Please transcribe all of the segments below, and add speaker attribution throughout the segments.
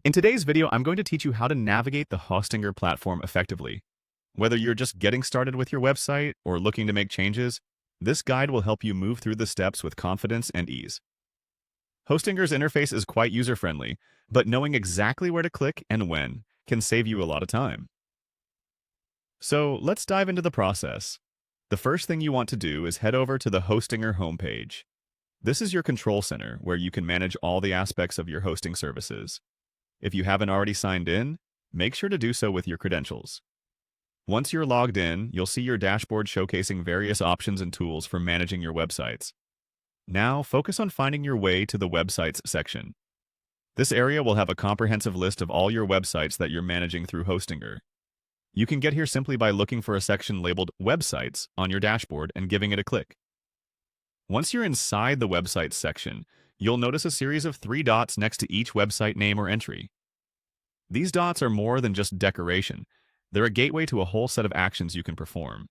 Speaker 1: In today's video, I'm going to teach you how to navigate the Hostinger platform effectively. Whether you're just getting started with your website or looking to make changes, this guide will help you move through the steps with confidence and ease. Hostinger's interface is quite user-friendly, but knowing exactly where to click and when can save you a lot of time. So let's dive into the process. The first thing you want to do is head over to the Hostinger homepage. This is your control center where you can manage all the aspects of your hosting services. If you haven't already signed in, make sure to do so with your credentials. Once you're logged in, you'll see your dashboard showcasing various options and tools for managing your websites. Now, focus on finding your way to the Websites section. This area will have a comprehensive list of all your websites that you're managing through Hostinger. You can get here simply by looking for a section labeled Websites on your dashboard and giving it a click. Once you're inside the Websites section, you'll notice a series of 3 dots next to each website name or entry. These dots are more than just decoration. They're a gateway to a whole set of actions you can perform.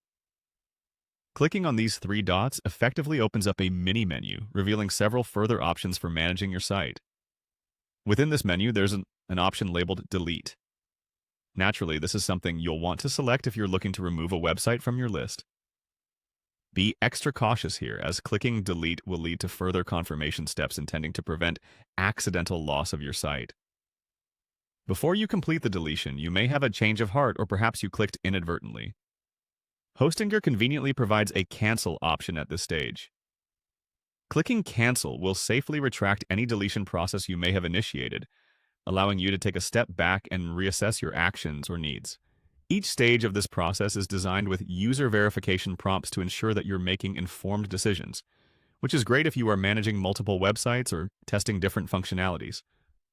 Speaker 1: Clicking on these 3 dots effectively opens up a mini menu, revealing several further options for managing your site. Within this menu, there's an option labeled Delete. Naturally, this is something you'll want to select if you're looking to remove a website from your list. Be extra cautious here, as clicking Delete will lead to further confirmation steps intending to prevent accidental loss of your site. Before you complete the deletion, you may have a change of heart or perhaps you clicked inadvertently. Hostinger conveniently provides a cancel option at this stage. Clicking Cancel will safely retract any deletion process you may have initiated, allowing you to take a step back and reassess your actions or needs. Each stage of this process is designed with user verification prompts to ensure that you're making informed decisions, which is great if you are managing multiple websites or testing different functionalities.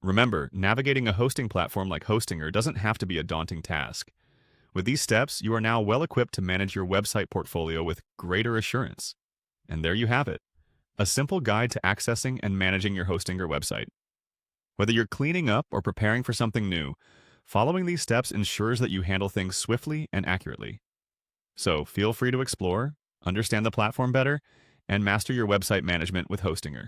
Speaker 1: Remember, navigating a hosting platform like Hostinger doesn't have to be a daunting task. With these steps, you are now well equipped to manage your website portfolio with greater assurance. And there you have it, a simple guide to accessing and managing your Hostinger website. Whether you're cleaning up or preparing for something new, following these steps ensures that you handle things swiftly and accurately. So feel free to explore, understand the platform better, and master your website management with Hostinger.